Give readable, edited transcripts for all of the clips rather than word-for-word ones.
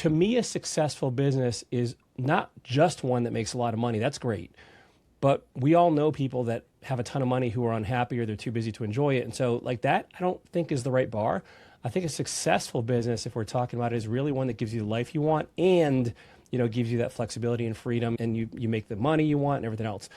to me, a successful business is not just one that makes a lot of money. That's great. But we all know people that have a ton of money who are unhappy or they're too busy to enjoy it. And so like that, I don't think is the right bar. I think a successful business, if we're talking about it, is really one that gives you the life you want and, gives you that flexibility and freedom, and you make the money you want and everything else.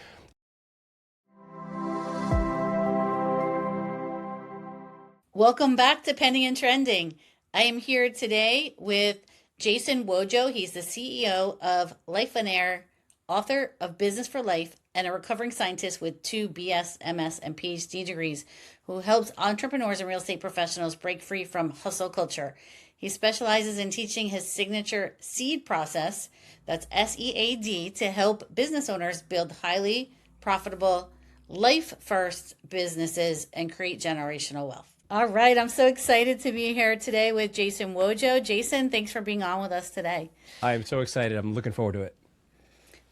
Welcome back to Pending and Trending. I am here today with Jason Wojo. He's the CEO of Life on Air, author of Business for Life, and a recovering scientist with 2 BS, MS, and PhD degrees who helps entrepreneurs and real estate professionals break free from hustle culture. He specializes in teaching his signature SEAD process, that's SEAD, to help business owners build highly profitable, life-first businesses and create generational wealth. All right, I'm so excited to be here today with Jason Wojo. Jason, thanks for being on with us today. I'm so excited. I'm looking forward to it.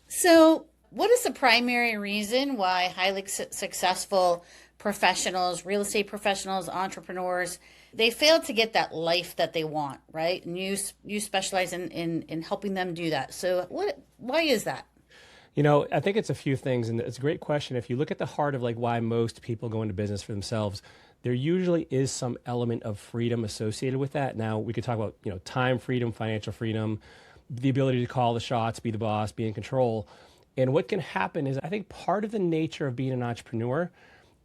So, what is the primary reason why highly successful professionals, real estate professionals, entrepreneurs, they fail to get that life that they want, right? And you specialize in helping them do that. So, why is that? I think it's a few things, and it's a great question. If you look at the heart of like why most people go into business for themselves, there usually is some element of freedom associated with that. Now, we could talk about, time freedom, financial freedom, the ability to call the shots, be the boss, be in control. And what can happen is, I think part of the nature of being an entrepreneur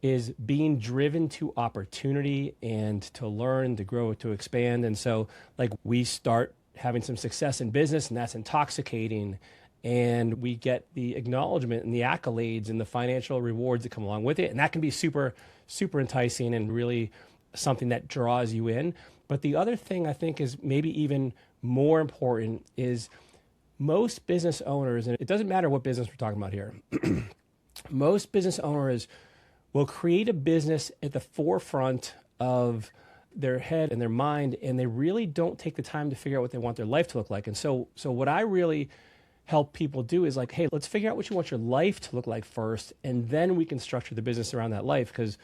is being driven to opportunity and to learn, to grow, to expand. And so like we start having some success in business, and that's intoxicating. And we get the acknowledgement and the accolades and the financial rewards that come along with it. And that can be super, super enticing and really something that draws you in. But the other thing I think is maybe even more important is most business owners, and it doesn't matter what business we're talking about here, most business owners will create a business at the forefront of their head and their mind, and they really don't take the time to figure out what they want their life to look like. And so what I really help people do is like, hey, let's figure out what you want your life to look like first, and then we can structure the business around that life. Because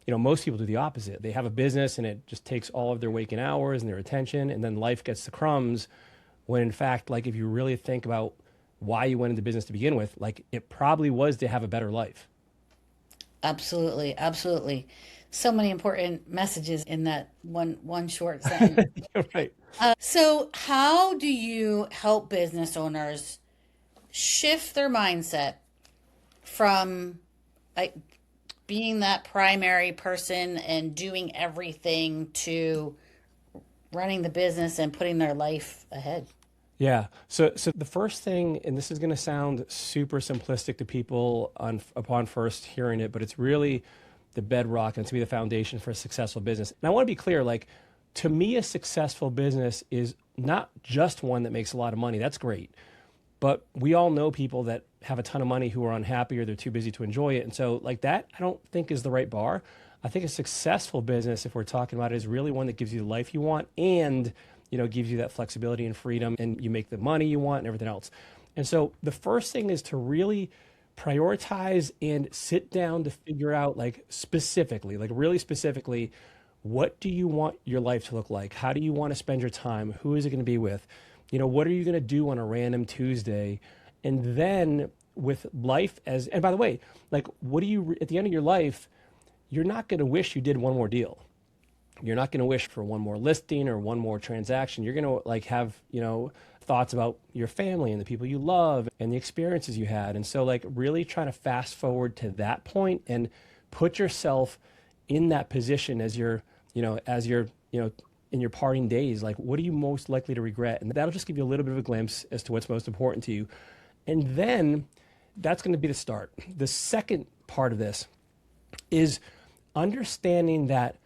most people do the opposite. They have a business and it just takes all of their waking hours and their attention, and then life gets the crumbs, when in fact, like if you really think about why you went into business to begin with, like it probably was to have a better life. Absolutely, absolutely. So many important messages in that one short sentence. Right. So how do you help business owners shift their mindset from like being that primary person and doing everything to running the business and putting their life ahead? Yeah. So the first thing, and this is going to sound super simplistic to people upon first hearing it, but it's really the bedrock, and it's to be the foundation for a successful business. And I want to be clear, like to me, a successful business is not just one that makes a lot of money. That's great. But we all know people that have a ton of money who are unhappy or they're too busy to enjoy it. And so like that, I don't think is the right bar. I think a successful business, if we're talking about it, is really one that gives you the life you want and, gives you that flexibility and freedom, and you make the money you want and everything else. And so the first thing is to really prioritize and sit down to figure out like specifically, like really specifically, what do you want your life to look like? How do you want to spend your time? Who is it going to be with? What are you going to do on a random Tuesday? And then with life and by the way, like what do you, at the end of your life, you're not going to wish you did one more deal. You're not going to wish for one more listing or one more transaction. You're going to like have, thoughts about your family and the people you love and the experiences you had. And so like really trying to fast forward to that point and put yourself in that position as you're in your parting days. Like, what are you most likely to regret? And that'll just give you a little bit of a glimpse as to what's most important to you. And then that's going to be the start. The second part of this is understanding that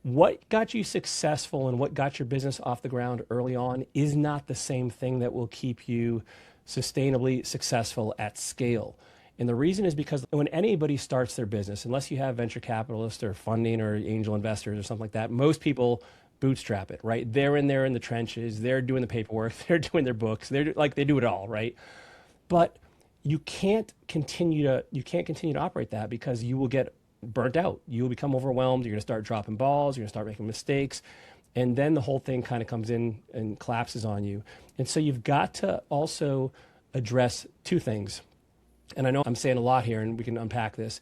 what got you successful and what got your business off the ground early on is not the same thing that will keep you sustainably successful at scale. And the reason is because when anybody starts their business, unless you have venture capitalists or funding or angel investors or something like that, most people bootstrap it, right? They're in there in the trenches, they're doing the paperwork, they're doing their books, they do it all, right? But you can't continue to operate that, because you will get burnt out. You will become overwhelmed. You're going to start dropping balls. You're going to start making mistakes. And then the whole thing kind of comes in and collapses on you. And so you've got to also address two things. And I know I'm saying a lot here and we can unpack this,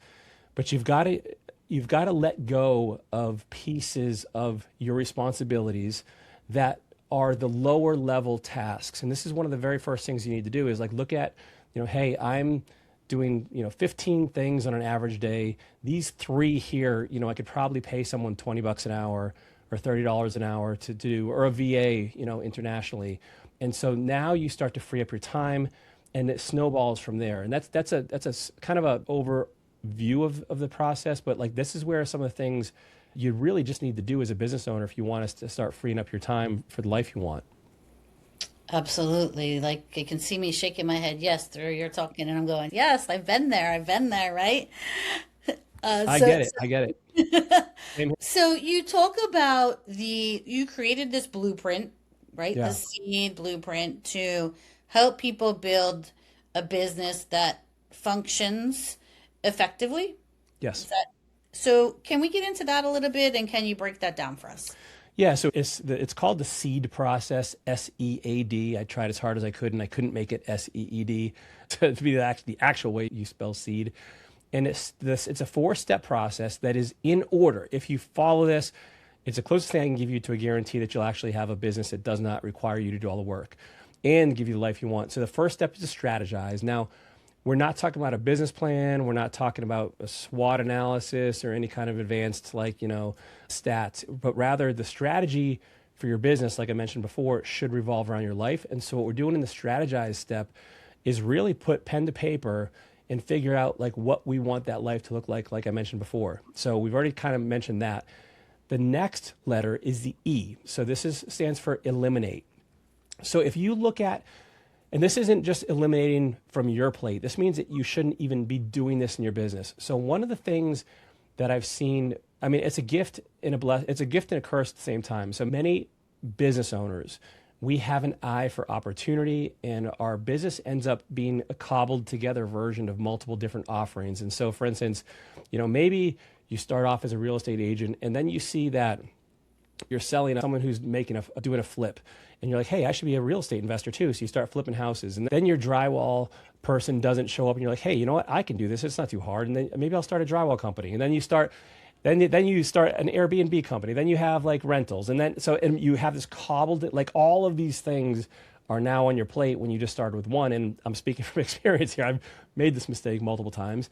but you've got to let go of pieces of your responsibilities that are the lower level tasks. And this is one of the very first things you need to do is like look at, hey, I'm doing, 15 things on an average day. These 3 here, I could probably pay someone $20 an hour or $30 an hour to do, or a VA, internationally. And so now you start to free up your time and it snowballs from there. And that's a kind of a overview of the process, but like this is where some of the things you really just need to do as a business owner if you want us to start freeing up your time for the life you want. Absolutely. Like you can see me shaking my head. Yes, through you're talking, and I'm going, yes, I've been there. I've been there, right? I get it. I get it. Same here. So you talk about you created this blueprint, right? Yeah. The SEAD blueprint to help people build a business that functions effectively. Yes. So can we get into that a little bit, and can you break that down for us? Yeah, so it's called the SEAD process, SEAD. I tried as hard as I could, and I couldn't make it SEED to be the actual way you spell seed. And it's a 4-step process that is in order. If you follow this, it's the closest thing I can give you to a guarantee that you'll actually have a business that does not require you to do all the work and give you the life you want. So the first step is to strategize. Now, we're not talking about a business plan. We're not talking about a SWOT analysis or any kind of advanced stats, but rather the strategy for your business, like I mentioned before, should revolve around your life. And so what we're doing in the strategize step is really put pen to paper and figure out what we want that life to look like I mentioned before. So we've already kind of mentioned that. The next letter is the E. So this stands for eliminate. So if you look at, and this isn't just eliminating from your plate, this means that you shouldn't even be doing this in your business. So one of the things that I've seen, it's a gift and a curse at the same time. So many business owners, we have an eye for opportunity, and our business ends up being a cobbled together version of multiple different offerings. And so, for instance, maybe you start off as a real estate agent, and then you see that you're selling to someone who's doing a flip, and you're like, hey, I should be a real estate investor too. So you start flipping houses, and then your drywall person doesn't show up, and you're like, hey, you know what? I can do this. It's not too hard. And then maybe I'll start a drywall company. And then you start an Airbnb company. Then you have rentals, and you have this cobbled, all of these things are now on your plate when you just started with one. And I'm speaking from experience here. I've made this mistake multiple times.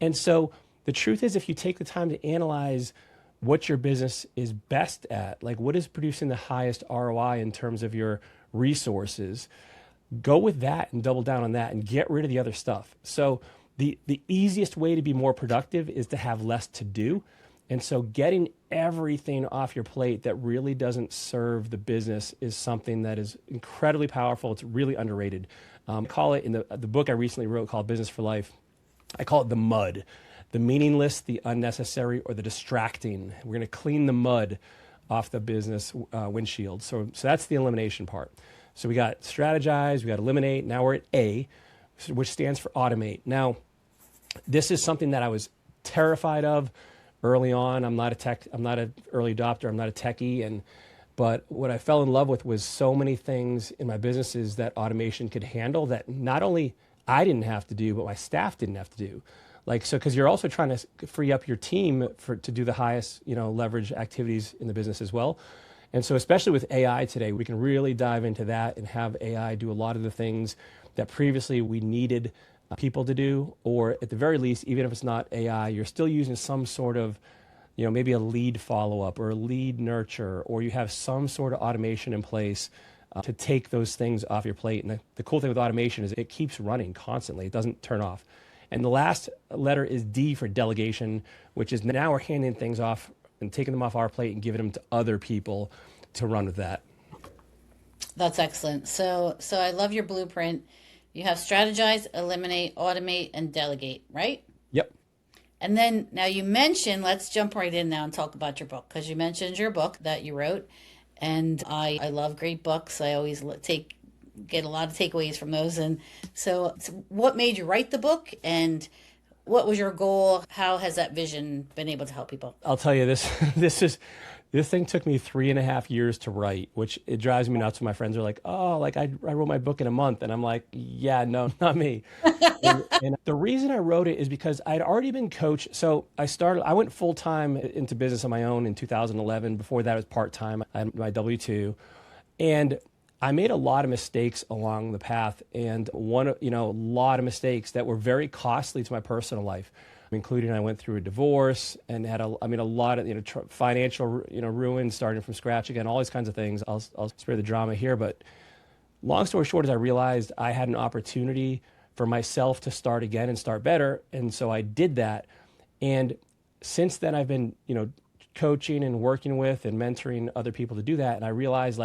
And so the truth is, if you take the time to analyze what your business is best at, what is producing the highest ROI in terms of your resources, go with that and double down on that and get rid of the other stuff. So the easiest way to be more productive is to have less to do. And so getting everything off your plate that really doesn't serve the business is something that is incredibly powerful. It's really underrated. Call it, in the book I recently wrote called Business for Life, I call it the mud. The meaningless, the unnecessary, or the distracting. We're going to clean the mud off the business windshield. So that's the elimination part. So we got strategize, we got eliminate. Now we're at A, which stands for automate. Now, this is something that I was terrified of early on. I'm not an early adopter. I'm not a techie. But what I fell in love with was so many things in my businesses that automation could handle that not only I didn't have to do, but my staff didn't have to do. Because you're also trying to free up your team to do the highest, leverage activities in the business as well. And so especially with AI today, we can really dive into that and have AI do a lot of the things that previously we needed people to do, or at the very least, even if it's not AI, you're still using some sort of, maybe a lead follow-up or a lead nurture, or you have some sort of automation in place to take those things off your plate. And the cool thing with automation is it keeps running constantly. It doesn't turn off. And the last letter is D for delegation, which is now we're handing things off and taking them off our plate and giving them to other people to run with that. That's excellent. So I love your blueprint. You have strategize, eliminate, automate, and delegate, right? Yep. And then now you mentioned, let's jump right in now and talk about your book, because you mentioned your book that you wrote. And I love great books. I always get a lot of takeaways from those. And so what made you write the book, and what was your goal? How has that vision been able to help people? I'll tell you this This thing took me 3.5 years to write, which it drives me nuts when my friends are like, oh, like I wrote my book in a month. And I'm like, yeah, no, not me. And the reason I wrote it is because I'd already been coached. So I went full time into business on my own in 2011. Before that, I was part time. I had my W-2. And I made a lot of mistakes along the path, and a lot of mistakes that were very costly to my personal life, including I went through a divorce and had a lot of, financial, ruin, starting from scratch again, all these kinds of things. I'll spare the drama here, but long story short is I realized I had an opportunity for myself to start again and start better. And so I did that. And since then I've been, coaching and working with and mentoring other people to do that. And I realized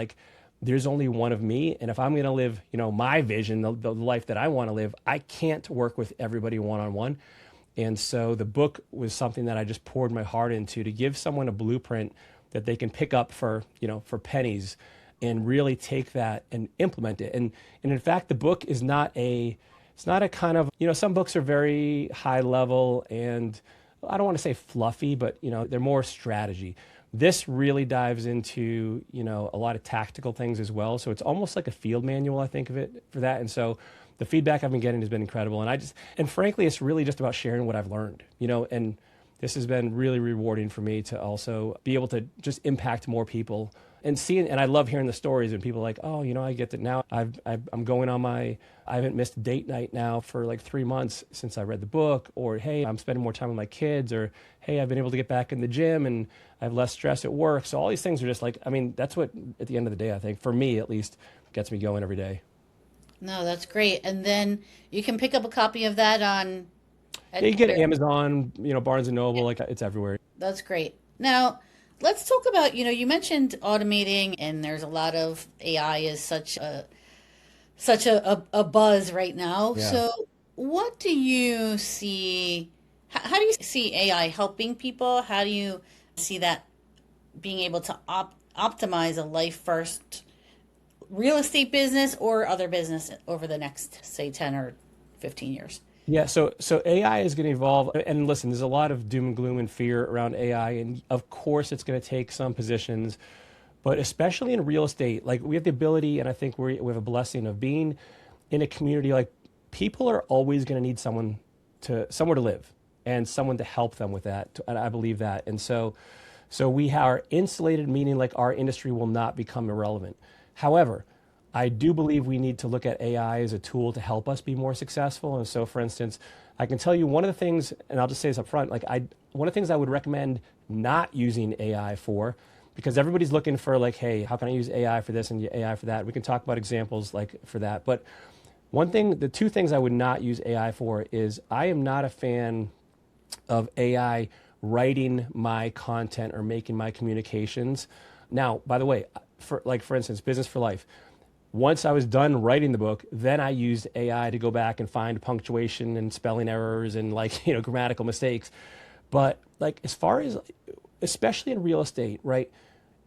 there's only one of me. And if I'm going to live, my vision, the life that I want to live, I can't work with everybody one-on-one. And so the book was something that I just poured my heart into to give someone a blueprint that they can pick up for pennies and really take that and implement it. And in fact, the book is it's not a kind of, some books are very high level and I don't want to say fluffy, but they're more strategy. This really dives into, a lot of tactical things as well. So it's almost like a field manual, I think of it for that. And so the feedback I've been getting has been incredible. And frankly, it's really just about sharing what I've learned, and this has been really rewarding for me to also be able to just impact more people and I love hearing the stories and people are like, oh, I get that now. I'm going on I haven't missed a date night now for like 3 months since I read the book, or, hey, I'm spending more time with my kids, or, hey, I've been able to get back in the gym and I have less stress at work. So all these things are just that's what, at the end of the day, I think, for me at least, gets me going every day. No, that's great. And then you can pick up a copy of that on. Yeah, you get Amazon, Barnes and Noble, it's everywhere. That's great. Now, let's talk about, you mentioned automating, and there's a lot of AI is such a buzz right now. Yeah. So what do you see? How do you see AI helping people? How do you see that being able to optimize a life first real estate business or other business over the next, say, 10 or 15 years? Yeah, so AI is going to evolve. And listen, there's a lot of doom and gloom and fear around AI. And of course, it's going to take some positions. But especially in real estate, we have the ability, and I think we have a blessing of being in a community. People are always going to need somewhere to live and someone to help them with that. And I believe that. And so we are insulated, meaning our industry will not become irrelevant. However, I do believe we need to look at AI as a tool to help us be more successful. And so, for instance, I can tell you one of the things, and I'll just say this up front, one of the things I would recommend not using AI for, because everybody's looking for hey, how can I use AI for this and AI for that? We can talk about examples for that. But the two things I would not use AI for is I am not a fan of AI writing my content or making my communications. Now, by the way, for instance, Business for Life. Once I was done writing the book, then I used AI to go back and find punctuation and spelling errors and grammatical mistakes. But as far as, especially in real estate, right?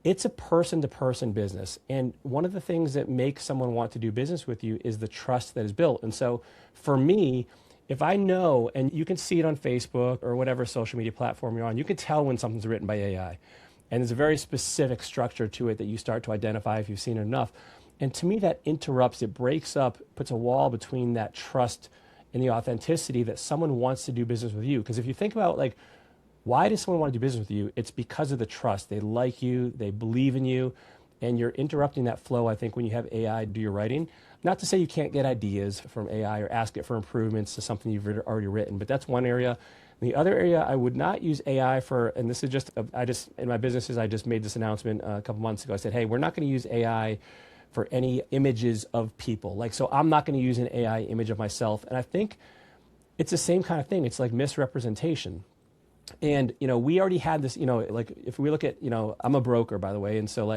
It's a person-to-person business. And one of the things that makes someone want to do business with you is the trust that is built. And so for me, if I know, and you can see it on Facebook or whatever social media platform you're on, you can tell when something's written by AI. And there's a very specific structure to it that you start to identify if you've seen it enough. And to me, that interrupts, it breaks up, puts a wall between that trust and the authenticity that someone wants to do business with you. Because if you think about why does someone want to do business with you? It's because of the trust. They like you, they believe in you, and you're interrupting that flow, I think, when you have AI do your writing. Not to say you can't get ideas from AI or ask it for improvements to something you've already written, but that's one area. The other area I would not use AI for, and this is in my businesses, I just made this announcement a couple months ago. I said, hey, we're not going to use AI for any images of people. So I'm not going to use an AI image of myself. And I think it's the same kind of thing. It's misrepresentation. And, we already had this, if we look at, I'm a broker, by the way. And so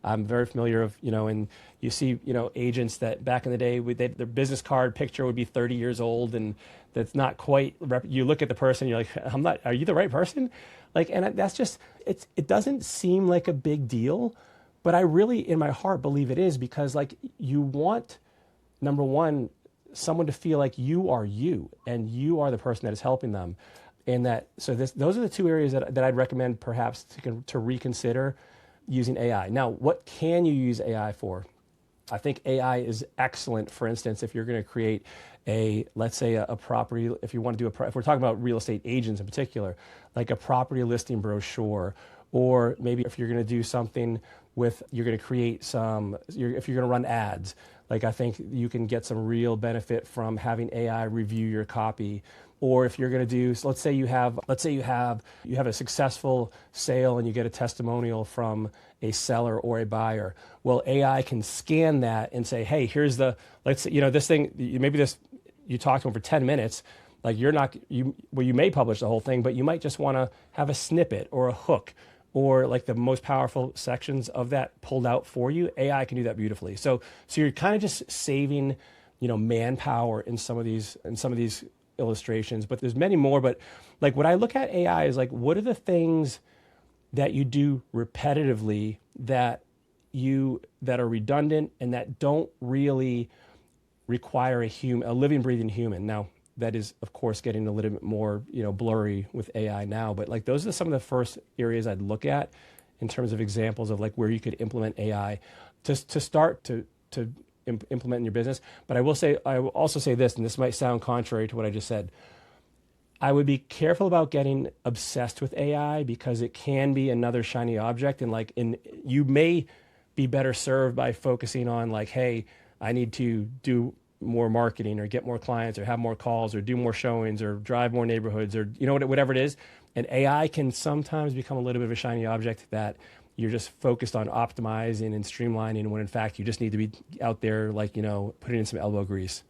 I'm very familiar of, and you see, agents that back in the day, their business card picture would be 30 years old. And that's not quite, you look at the person, you're like, are you the right person? And that's just, it doesn't seem like a big deal. But I really, in my heart, believe it is, because you want, number one, someone to feel like you are you and you are the person that is helping them. And those are the two areas that I'd recommend perhaps to reconsider using AI. Now, what can you use AI for? I think AI is excellent. For instance, if you're going to create let's say a property, if you want to do if we're talking about real estate agents in particular, like a property listing brochure, or maybe if you're going to do something you're going to create if you're going to run ads, like I think you can get some real benefit from having AI review your copy. Or if you're going to do, so let's say you have a successful sale and you get a testimonial from a seller or a buyer. Well, AI can scan that and say, hey, here's let's say, this thing, you talk to them for 10 minutes, like you may publish the whole thing, but you might just want to have a snippet or a hook or like the most powerful sections of that pulled out for you. AI can do that beautifully. So you're kind of just saving, manpower in some of these illustrations, but there's many more. But like when I look at AI is like, what are the things that you do repetitively that are redundant and that don't really require a living, breathing human? Now, that is, of course, getting a little bit more, blurry with AI now, but like those are some of the first areas I'd look at in terms of examples of like where you could implement AI to start to implement in your business. But I will also say this, and this might sound contrary to what I just said. I would be careful about getting obsessed with AI because it can be another shiny object, and you may be better served by focusing on like, hey, I need to do more marketing or get more clients or have more calls or do more showings or drive more neighborhoods or whatever it is. And AI can sometimes become a little bit of a shiny object that you're just focused on optimizing and streamlining, when in fact you just need to be out there putting in some elbow grease.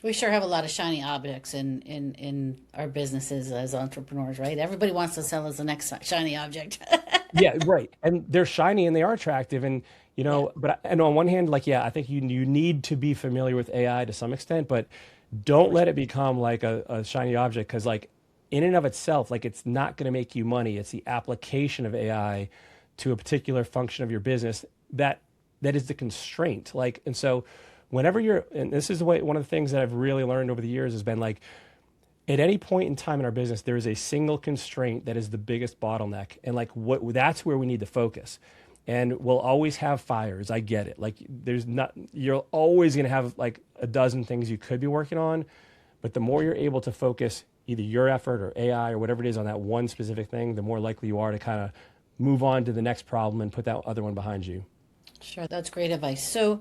We sure have a lot of shiny objects in our businesses as entrepreneurs, right? Everybody wants to sell as the next shiny object. Yeah, right. And they're shiny and they are attractive. And, and on one hand, I think you need to be familiar with AI to some extent, but don't let it become like a shiny object, because like in and of itself, like it's not going to make you money. It's the application of AI to a particular function of your business that is the constraint. And so whenever and this is one of the things that I've really learned over the years has been like, at any point in time in our business, there is a single constraint that is the biggest bottleneck. And that's where we need to focus. And we'll always have fires. I get it. Like you're always going to have like a dozen things you could be working on. But the more you're able to focus either your effort or AI or whatever it is on that one specific thing, the more likely you are to kind of move on to the next problem and put that other one behind you. Sure. That's great advice. So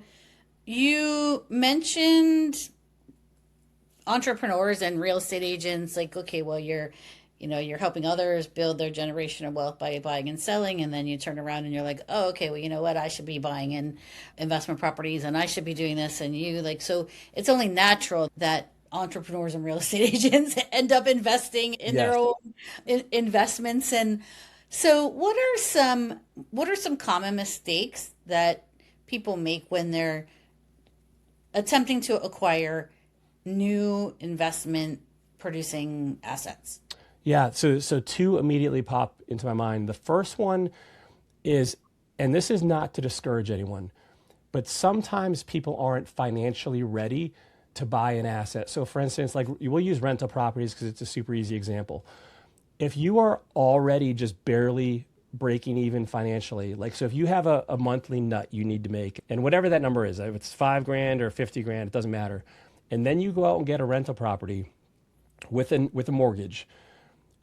you mentioned entrepreneurs and real estate agents, like, okay, well, you're helping others build their generation of wealth by buying and selling. And then you turn around and you're like, oh, okay, well, you know what? I should be buying in investment properties and I should be doing this. And so it's only natural that entrepreneurs and real estate agents end up investing in their own investments. And so what are some common mistakes that people make when they're attempting to acquire new investment producing assets? Yeah, so two immediately pop into my mind. The first one is, and this is not to discourage anyone, but sometimes people aren't financially ready to buy an asset. So for instance, like we'll use rental properties because it's a super easy example. If you are already just barely breaking even financially, so if you have a monthly nut you need to make, and whatever that number is, if it's $5,000 or $50,000, it doesn't matter. And then you go out and get a rental property with a mortgage.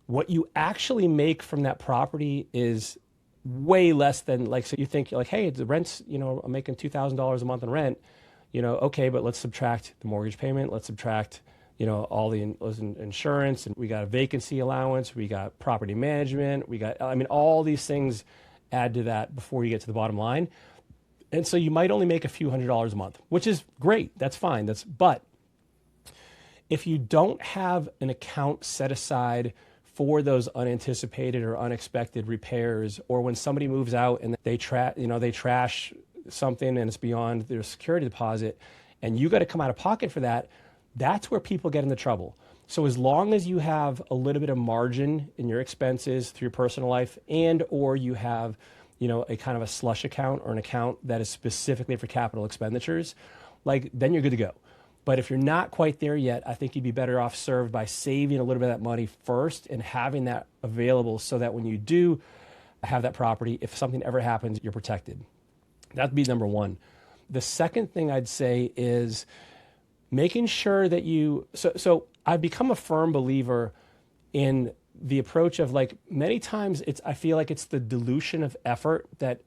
What you actually make from that property is way less than so you think hey, the rent's, I'm making $2,000 a month in rent, okay, but let's subtract the mortgage payment, let's subtract all the insurance, and we got a vacancy allowance, we got property management, we got, all these things add to that before you get to the bottom line. And so you might only make a few $100s a month, which is great. That's fine. But if you don't have an account set aside for those unanticipated or unexpected repairs, or when somebody moves out and they trash something and it's beyond their security deposit, and you got to come out of pocket for that, that's where people get into trouble. So as long as you have a little bit of margin in your expenses through your personal life, and or you have, a kind of a slush account or an account that is specifically for capital expenditures, then you're good to go. But if you're not quite there yet, I think you'd be better off served by saving a little bit of that money first and having that available so that when you do have that property, if something ever happens, you're protected. That'd be number one. The second thing I'd say is making sure that so I've become a firm believer in the approach of like many times I feel like it's the dilution of effort that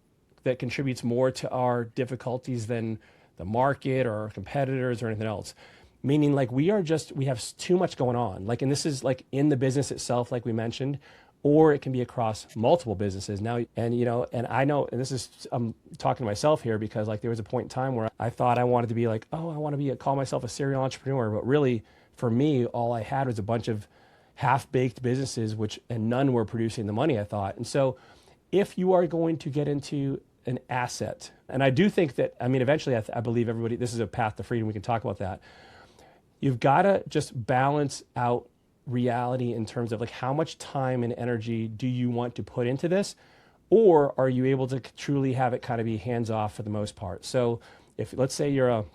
contributes more to our difficulties than the market or our competitors or anything else. Meaning like we have too much going on. Like, and this is like in the business itself, like we mentioned, or it can be across multiple businesses now. And, and I know, and I'm talking to myself here because like there was a point in time where I thought I wanted to be like, oh, I want to call myself a serial entrepreneur. But really for me, all I had was a bunch of half-baked businesses, and none were producing the money I thought. And so if you are going to get into an asset, and I do think that, eventually I believe everybody, this is a path to freedom. We can talk about that. You've got to just balance out reality in terms of like how much time and energy do you want to put into this, or are you able to truly have it kind of be hands off for the most part? So if let's say you're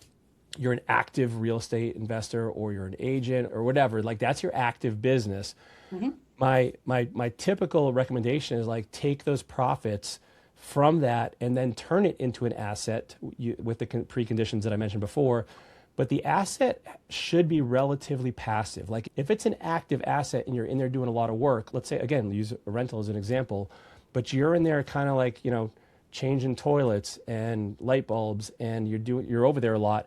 an active real estate investor or you're an agent or whatever, like that's your active business. Mm-hmm. My typical recommendation is like take those profits from that and then turn it into an asset with the preconditions that I mentioned before. But the asset should be relatively passive. Like if it's an active asset and you're in there doing a lot of work, let's say, again, use a rental as an example, but you're in there kind of like, changing toilets and light bulbs and you're over there a lot,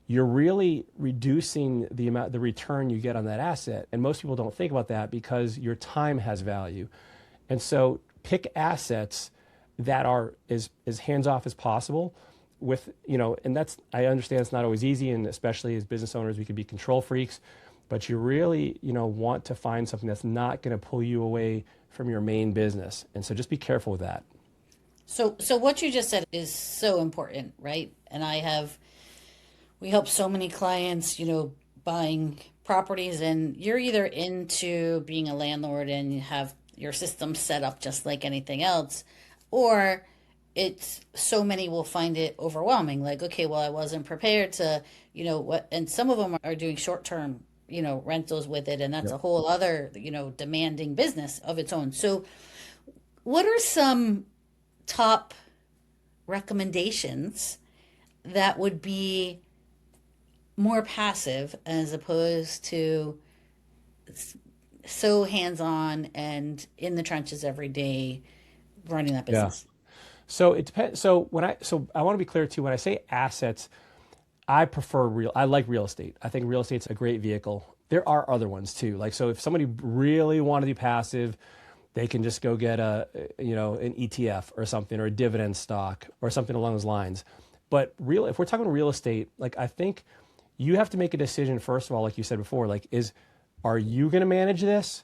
you're really reducing the return you get on that asset. And most people don't think about that because your time has value. And so pick assets that are as hands-off as possible with, and I understand it's not always easy, and especially as business owners, we can be control freaks, but you really, want to find something that's not going to pull you away from your main business. And so just be careful with that. So what you just said is so important, right? And we help so many clients, buying properties, and you're either into being a landlord and you have your system set up just like anything else, or it's so many will find it overwhelming. Like, okay, well, I wasn't prepared to, and some of them are doing short-term, rentals with it. And that's a whole other, demanding business of its own. So what are some top recommendations that would be more passive as opposed to so hands-on and in the trenches every day running that business? Yeah. So it depends. So I want to be clear too. When I say assets, I like real estate. I think real estate's a great vehicle. There are other ones too. Like, so if somebody really wanted to be passive, they can just go get an ETF or something, or a dividend stock or something along those lines. But if we're talking real estate, like I think you have to make a decision first of all, like you said before, like are you going to manage this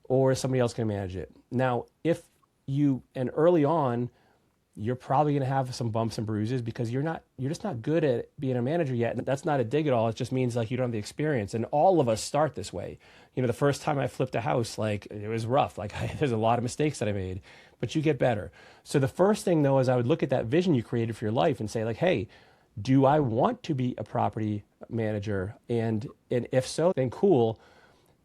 or is somebody else going to manage it? Now, and early on, you're probably going to have some bumps and bruises because you're just not good at being a manager yet. And that's not a dig at all. It just means like you don't have the experience. And all of us start this way. The first time I flipped a house, like it was rough. Like there's a lot of mistakes that I made, but you get better. So the first thing though, is I would look at that vision you created for your life and say like, hey, do I want to be a property manager? And if so, then cool.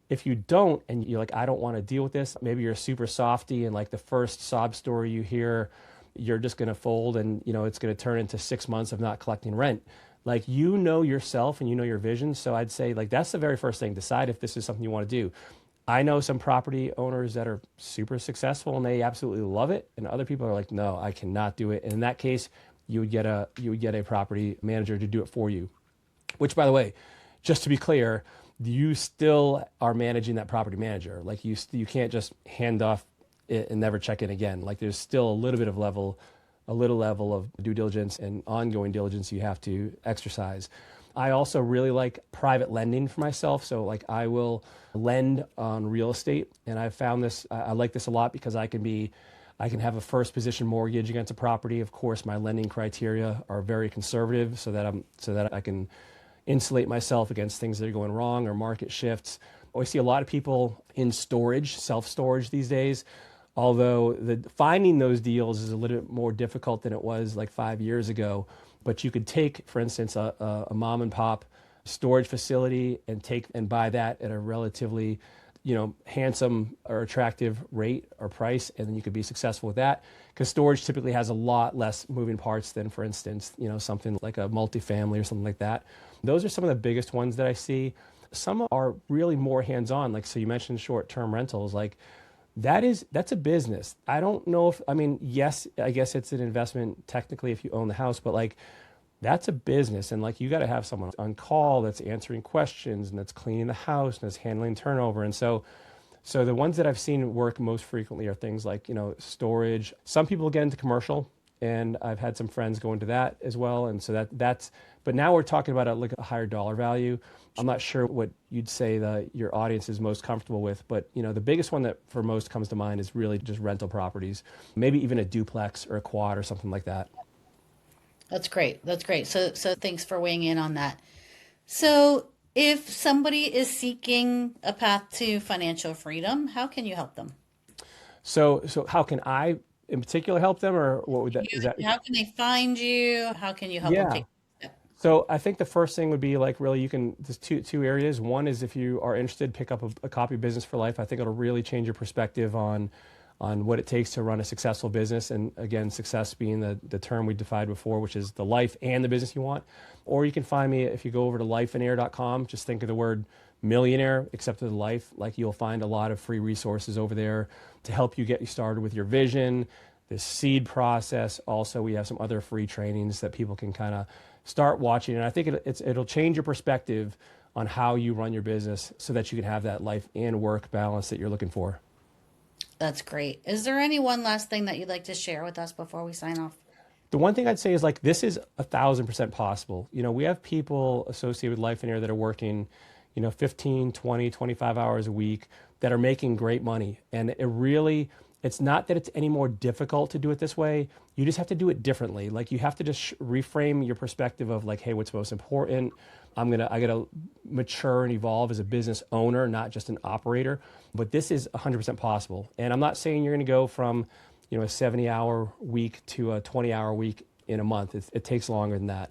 If you don't, and you're like, I don't want to deal with this, maybe you're a super softy and like the first sob story you hear, you're just going to fold and, it's going to turn into 6 months of not collecting rent. Like, yourself and your vision. So I'd say like, that's the very first thing. Decide if this is something you want to do. I know some property owners that are super successful and they absolutely love it. And other people are like, no, I cannot do it. And in that case, you would get a property manager to do it for you, which, by the way, just to be clear, you still are managing that property manager. Like you can't just hand off it and never check in again. Like there's still a little level of due diligence and ongoing diligence you have to exercise. I also really like private lending for myself. So like I will lend on real estate, and I've found this, I like this a lot because I can have a first position mortgage against a property. Of course, my lending criteria are very conservative so that I can insulate myself against things that are going wrong or market shifts. I see a lot of people in storage, self-storage these days, although finding those deals is a little bit more difficult than it was like 5 years ago. But you could take, for instance, a mom and pop storage facility and buy that at a relatively, handsome or attractive rate or price, and then you could be successful with that. Because storage typically has a lot less moving parts than, for instance, something like a multifamily or something like that. Those are some of the biggest ones that I see. Some are really more hands-on, like, so you mentioned short-term rentals, like that's a business. I don't know yes, I guess it's an investment technically if you own the house, but like that's a business. And like, you got to have someone on call that's answering questions and that's cleaning the house and that's handling turnover. And so the ones that I've seen work most frequently are things like, storage. Some people get into commercial, and I've had some friends go into that as well. And so but now we're talking about a higher dollar value. I'm not sure what you'd say your audience is most comfortable with, but the biggest one that for most comes to mind is really just rental properties, maybe even a duplex or a quad or something like that. That's great. That's great. So thanks for weighing in on that. So if somebody is seeking a path to financial freedom, how can you help them? So how can I in particular help them, or what would that, is that? How can they find you? How can you help them take a step? So I think the first thing would be like, really, there's two areas. One is if you are interested, pick up a copy of Business for Life. I think it'll really change your perspective on what it takes to run a successful business. And again, success being the term we defined before, which is the life and the business you want. Or you can find me if you go over to lifeinair.com, just think of the word millionaire, except for the life. Like, you'll find a lot of free resources over there to help you get you started with your vision, the SEAD process. Also, we have some other free trainings that people can kind of start watching. And I think it'll change your perspective on how you run your business so that you can have that life and work balance that you're looking for. That's great. Is there any one last thing that you'd like to share with us before we sign off? The one thing I'd say is, like, this is 1,000% possible. We have people associated with Life and Air that are working, 15, 20, 25 hours a week that are making great money. And it's not that it's any more difficult to do it this way. You just have to do it differently. Like, you have to just reframe your perspective of like, hey, what's most important? I gotta mature and evolve as a business owner, not just an operator. But this is 100% possible. And I'm not saying you're gonna go from, a 70-hour week to a 20-hour week in a month. It takes longer than that.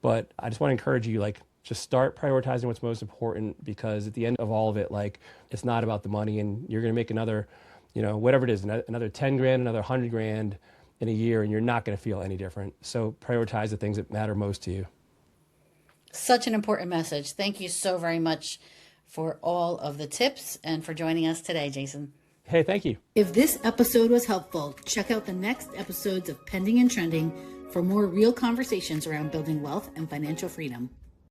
But I just want to encourage you, like, just start prioritizing what's most important, because at the end of all of it, like, it's not about the money, and you're going to make another, whatever it is, another 10 grand, another 100 grand in a year, and you're not going to feel any different. So prioritize the things that matter most to you. Such an important message. Thank you so very much for all of the tips and for joining us today, Jason. Hey, thank you. If this episode was helpful, check out the next episodes of Pending and Trending for more real conversations around building wealth and financial freedom.